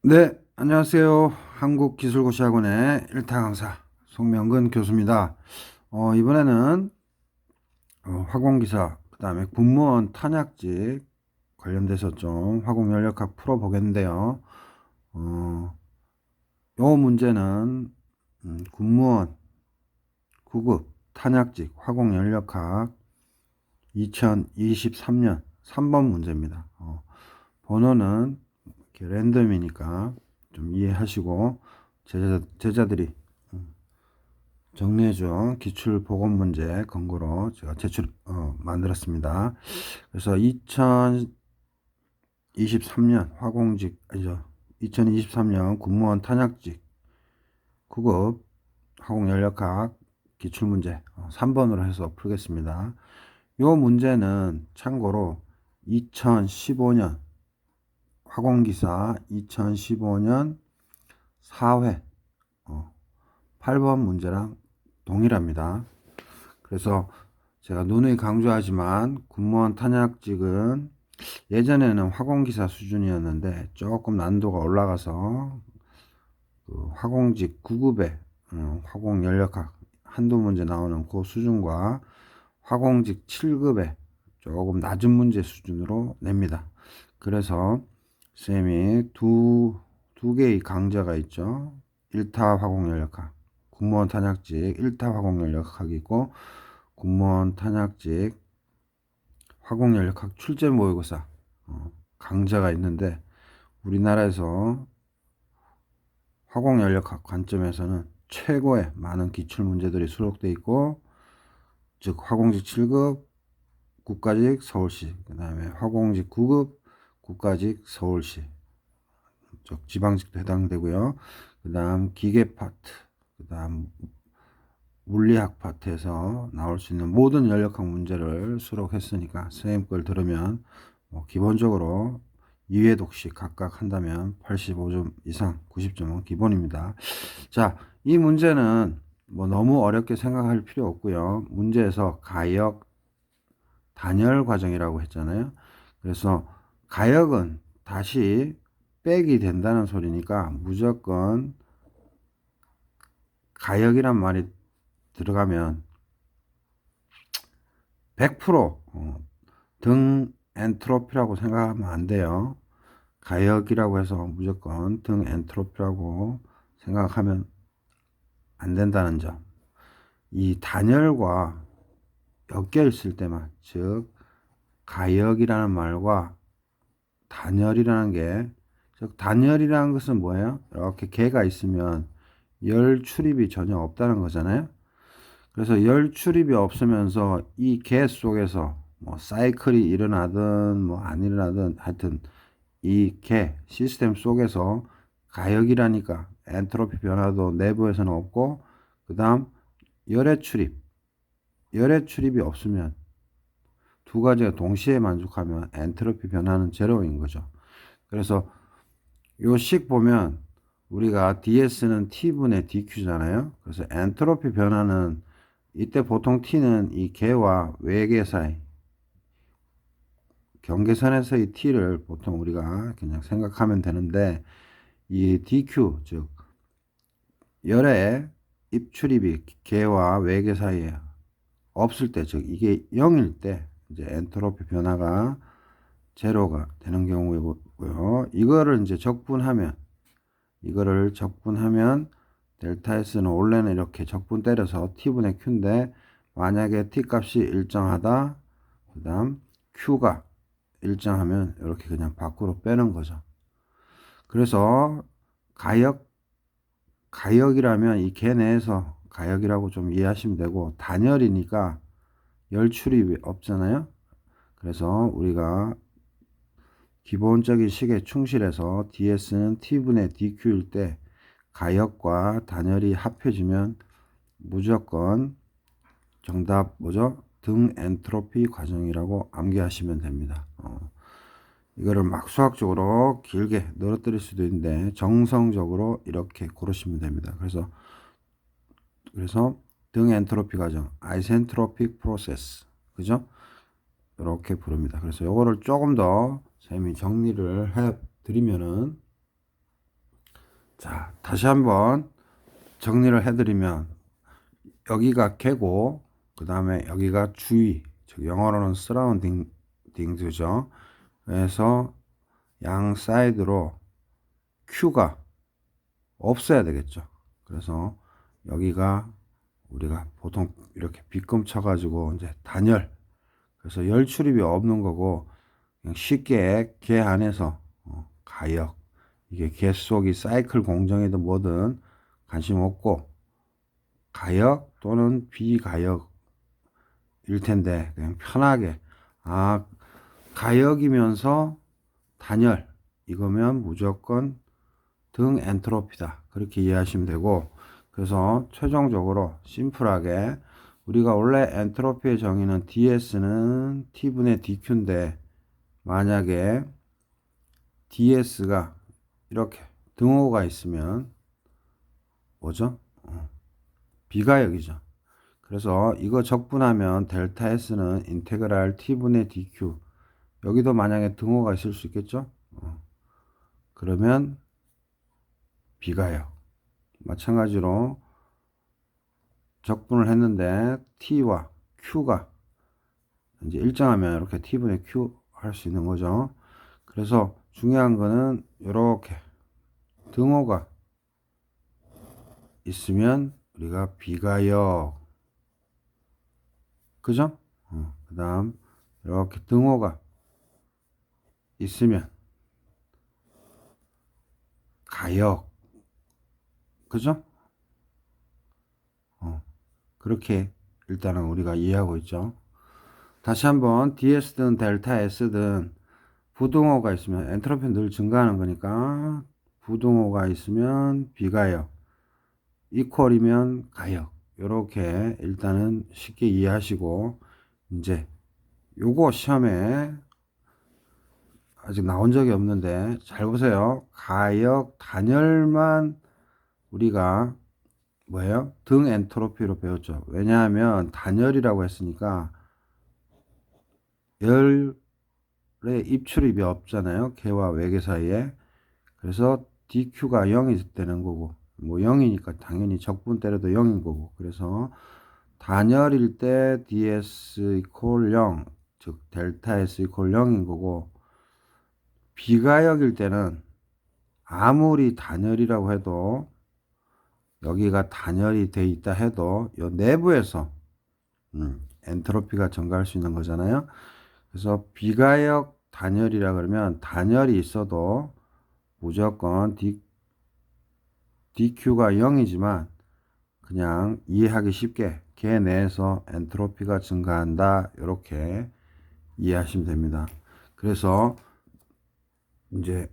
네, 안녕하세요. 한국기술고시학원의 1타 강사 송명근 교수입니다. 이번에는 화공기사, 그 다음에 군무원 탄약직 관련돼서 좀 화공연력학 풀어보겠는데요. 요 문제는 군무원 9급 탄약직 화공연력학 2023년 3번 문제입니다. 번호는 이렇게 랜덤이니까 좀 이해하시고 제자들이 정리해준 기출보건 문제 근거로 제가 만들었습니다. 그래서 2023년 화공직 아니죠. 2023년 군무원 탄약직 9급 화공연력학 기출문제 3번으로 해서 풀겠습니다. 이 문제는 참고로 2015년 화공기사 2015년 4회 8번 문제랑 동일합니다. 그래서 제가 누누이 강조하지만 군무원 탄약직은 예전에는 화공기사 수준이었는데 조금 난도가 올라가서 그 화공직 9급에 화공연력학 한두 문제 나오는 그 수준과 화공직 7급에 조금 낮은 문제 수준으로 냅니다. 그래서 쌤이 두 개의 강좌가 있죠. 1타 화공연력학, 군무원 탄약직 1타 화공연력학이 있고 군무원 탄약직 화공연력학 출제 모의고사 강좌가 있는데 우리나라에서 화공연력학 관점에서는 최고의 많은 기출 문제들이 수록되어 있고 즉 화공직 7급 국가직 서울시, 그 다음에 화공직 9급 국가직 서울시, 즉 지방직도 해당되고요. 그 다음 기계 파트, 그 다음 물리학 파트에서 나올 수 있는 모든 연력학 문제를 수록했으니까 선생님 걸 들으면 기본적으로 2회 독식 각각 한다면 85점 이상 90점은 기본입니다. 자, 이 문제는 너무 어렵게 생각할 필요 없고요. 문제에서 가역 단열 과정이라고 했잖아요. 그래서 가역은 다시 빼기 된다는 소리니까 무조건 가역이란 말이 들어가면 100%등 엔트로피라고 생각하면 안 돼요. 가역이라고 해서 무조건 등 엔트로피라고 생각하면 안 된다는 점. 이 단열과 엮여 있을 때만, 즉 가역이라는 말과 단열이라는 게, 즉 단열이라는 것은 뭐예요? 이렇게 개가 있으면 열 출입이 전혀 없다는 거잖아요. 그래서 열 출입이 없으면서 이 개 속에서 사이클이 일어나든 안 일어나든 하여튼 이 개 시스템 속에서 가역이라니까 엔트로피 변화도 내부에서는 없고, 그 다음 열의 출입이 없으면 두 가지가 동시에 만족하면 엔트로피 변화는 제로인 거죠. 그래서 요 식 보면 우리가 DS는 T분의 DQ잖아요. 그래서 엔트로피 변화는 이때 보통 T는 이 개와 외계 사이 경계선에서의 T를 보통 우리가 그냥 생각하면 되는데, 이 DQ 즉 열의 입출입이 개와 외계 사이에 없을 때, 즉 이게 0일 때 이제 엔트로피 변화가 제로가 되는 경우이고요. 이거를 적분하면 델타 S는 원래는 이렇게 적분 때려서 T분의 Q인데, 만약에 T 값이 일정하다, 그 다음 Q가 일정하면 이렇게 그냥 밖으로 빼는 거죠. 그래서 가역이라면 이 개 내에서 가역이라고 좀 이해하시면 되고, 단열이니까 열 출입이 없잖아요. 그래서 우리가 기본적인 식에 충실해서 DS는 T분의 DQ일 때 가역과 단열이 합해지면 무조건 정답 뭐죠? 등 엔트로피 과정이라고 암기하시면 됩니다. 이거를 막 수학적으로 길게 늘어뜨릴 수도 있는데 정성적으로 이렇게 고르시면 됩니다. 그래서 등 엔트로피 과정, 아이센트로픽 프로세스, 그죠? 이렇게 부릅니다. 그래서 요거를 조금 더 쌤이 정리를 해 드리면은 자, 다시 한번 정리를 해드리면 여기가 개고 그 다음에 여기가 주위, 즉 영어로는 서라운딩딩즈죠. 그래서 양 사이드로 Q가 없어야 되겠죠. 그래서 여기가 우리가 보통 이렇게 빗금 쳐가지고 이제 단열, 그래서 열 출입이 없는 거고 그냥 쉽게 개 안에서 가역, 이게 개 속이 사이클 공정이든 뭐든 관심 없고 가역 또는 비가역일 텐데 그냥 편하게 가역이면서 단열 이거면 무조건 등 엔트로피다 그렇게 이해하시면 되고, 그래서 최종적으로 심플하게 우리가 원래 엔트로피의 정의는 DS는 T분의 DQ인데 만약에 DS가 이렇게 등호가 있으면 뭐죠? 비가역이죠. 그래서 이거 적분하면 델타 S는 인테그랄 T분의 DQ, 여기도 만약에 등호가 있을 수 있겠죠? 그러면 비가역. 마찬가지로 적분을 했는데 T와 Q가 이제 일정하면 이렇게 T분의 Q 할 수 있는 거죠. 그래서 중요한 거는 이렇게 등호가 있으면 우리가 비가역, 그죠? 그 다음 이렇게 등호가 있으면 가역, 그죠? 그렇게 일단은 우리가 이해하고 있죠. 다시 한번 DS든 델타 S든 부등호가 있으면 엔트로피는 늘 증가하는 거니까 부등호가 있으면 비가역, 이퀄이면 가역, 이렇게 일단은 쉽게 이해하시고, 이제 요거 시험에 아직 나온 적이 없는데 잘 보세요. 가역 단열만 우리가 뭐예요? 등 엔트로피로 배웠죠. 왜냐하면 단열이라고 했으니까 열의 입출입이 없잖아요. 개와 외계 사이에. 그래서 DQ가 0이 되는 거고, 뭐 0이니까 당연히 적분 때려도 0인 거고, 그래서 단열일 때 DS 이퀄 0, 즉 델타 S 이퀄 0인 거고, 비가역일 때는 아무리 단열이라고 해도 여기가 단열이 돼 있다 해도 이 내부에서 엔트로피가 증가할 수 있는 거잖아요. 그래서 비가역 단열이라 그러면 단열이 있어도 무조건 DQ가 0이지만 그냥 이해하기 쉽게 개 내에서 엔트로피가 증가한다 이렇게 이해하시면 됩니다. 그래서 이제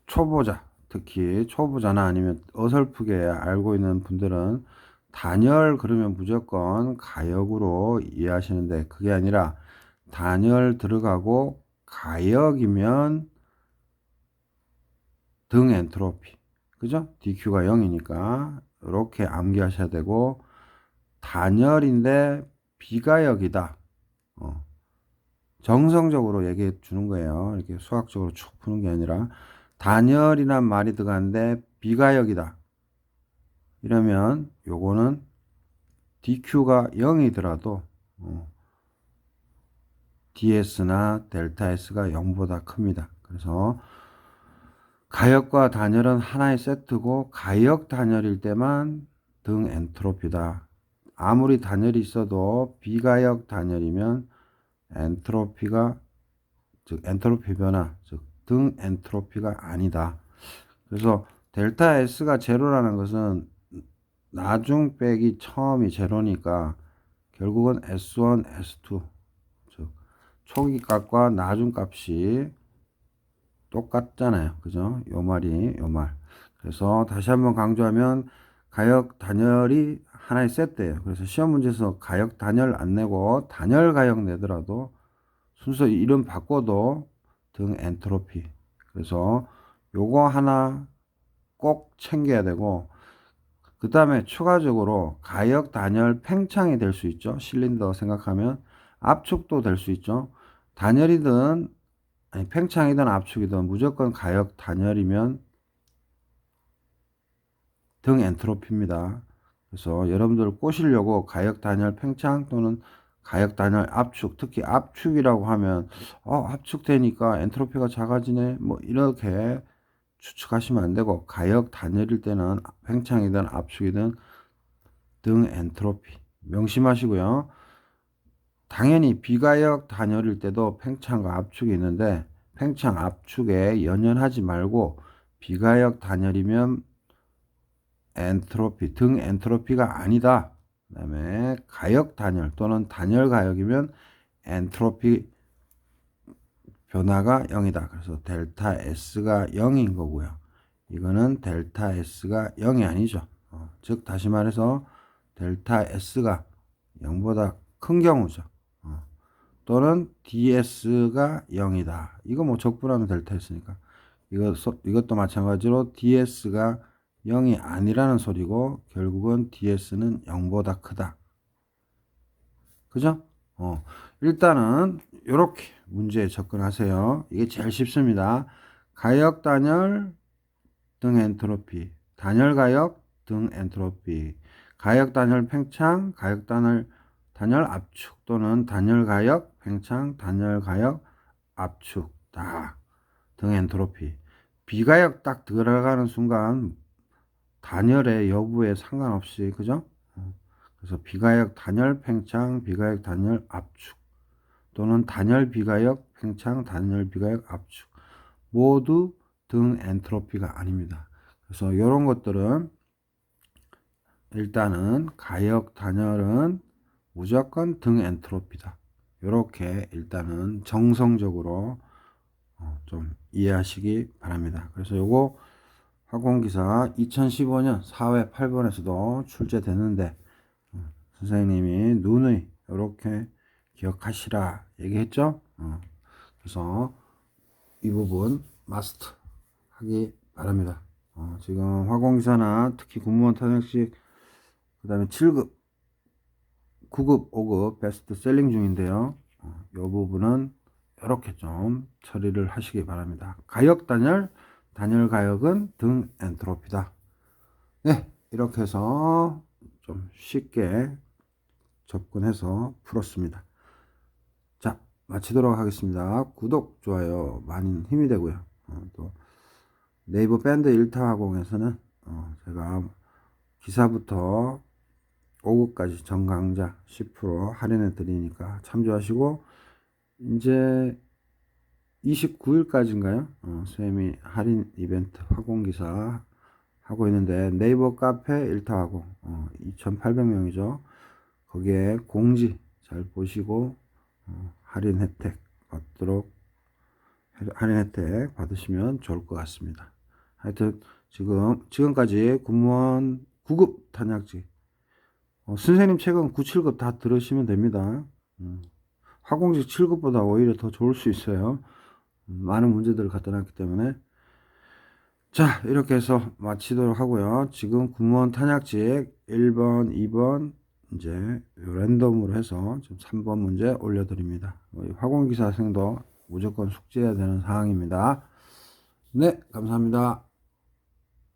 초보자, 특히 초보자나 아니면 어설프게 알고 있는 분들은 단열 그러면 무조건 가역으로 이해하시는데 그게 아니라 단열 들어가고 가역이면 등 엔트로피, 그죠? DQ가 0이니까 이렇게 암기하셔야 되고, 단열인데 비가역이다. 정성적으로 얘기해 주는 거예요. 이렇게 수학적으로 쭉 푸는 게 아니라 단열이란 말이 들어가는데 비가역이다. 이러면 요거는 DQ가 0이더라도 DS나 델타 S가 0보다 큽니다. 그래서 가역과 단열은 하나의 세트고 가역 단열일 때만 등 엔트로피다. 아무리 단열이 있어도 비가역 단열이면 엔트로피가, 즉 엔트로피 변화, 즉 등 엔트로피가 아니다. 그래서 델타 S가 제로라는 것은 나중 빼기 처음이 제로니까 결국은 S1, S2, 즉 초기 값과 나중 값이 똑같잖아요. 그죠? 요 말이 요 말. 그래서 다시 한번 강조하면 가역 단열이 하나의 세트예요. 그래서 시험 문제에서 가역 단열 안 내고 단열 가역 내더라도 순서 이름 바꿔도 등 엔트로피. 그래서 요거 하나 꼭 챙겨야 되고, 그 다음에 추가적으로 가역 단열 팽창이 될 수 있죠. 실린더 생각하면 압축도 될 수 있죠. 단열이든 아니 팽창이든 압축이든 무조건 가역 단열이면 등 엔트로피입니다. 그래서 여러분들 꼬시려고 가역 단열 팽창 또는 가역 단열 압축, 특히 압축이라고 하면 압축되니까 엔트로피가 작아지네 뭐 이렇게 추측하시면 안 되고, 가역 단열일 때는 팽창이든 압축이든 등 엔트로피 명심하시고요. 당연히 비가역 단열일 때도 팽창과 압축이 있는데 팽창 압축에 연연하지 말고 비가역 단열이면 엔트로피, 등 엔트로피가 아니다. 그 다음에 가역 단열 또는 단열 가역이면 엔트로피 변화가 0이다. 그래서 델타 S가 0인 거고요. 이거는 델타 S가 0이 아니죠. 즉 다시 말해서 델타 S가 0보다 큰 경우죠. 또는 DS가 0이다. 이거 뭐 적분하면 델타 S니까. 이것도 마찬가지로 DS가 0이 아니라는 소리고 결국은 DS는 0보다 크다. 그죠? 일단은 이렇게 문제에 접근하세요. 이게 제일 쉽습니다. 가역 단열 등 엔트로피, 단열 가역 등 엔트로피, 가역 단열 팽창, 가역 단열 압축 또는 단열 가역 팽창, 단열 가역 압축 다 등 엔트로피. 비가역 딱 들어가는 순간 단열의 여부에 상관없이, 그죠? 그래서 비가역 단열 팽창, 비가역 단열 압축 또는 단열 비가역 팽창, 단열 비가역 압축 모두 등 엔트로피가 아닙니다. 그래서 이런 것들은 일단은 가역 단열은 무조건 등 엔트로피다. 이렇게 일단은 정성적으로 좀 이해하시기 바랍니다. 그래서 요거 학원기사 2015년 4회 8번에서도 출제되는데 선생님이 누누이 이렇게 기억하시라 얘기했죠. 그래서 이 부분 마스터 하기 바랍니다. 지금 화공기사나 특히 공무원 탄핵식 그 다음에 7급 9급 5급 베스트 셀링 중인데요. 이 부분은 이렇게 좀 처리를 하시기 바랍니다. 가역 단열, 단열 가역은 등 엔트로피다. 네, 이렇게 해서 좀 쉽게 접근해서 풀었습니다. 자, 마치도록 하겠습니다. 구독, 좋아요 많이 힘이 되고요. 또 네이버 밴드 1타화공에서는 제가 기사부터 5급까지 전 강좌 10% 할인해 드리니까 참조하시고, 이제 29일까지인가요? 쌤이 할인 이벤트 화공기사 하고 있는데 네이버 카페 1타화공 2,800명이죠. 거기에 공지 잘 보시고 할인 혜택 받으시면 좋을 것 같습니다. 하여튼 지금까지 공무원 9급 탄약지 선생님 책은 9, 7급 다 들으시면 됩니다. 화공직 7급보다 오히려 더 좋을 수 있어요. 많은 문제들을 갖다 놨기 때문에. 자, 이렇게 해서 마치도록 하고요. 지금 공무원 탄약직 1번, 2번 이제 랜덤으로 해서 지금 3번 문제 올려드립니다. 화공기사생도 무조건 숙지해야 되는 사항입니다. 네, 감사합니다.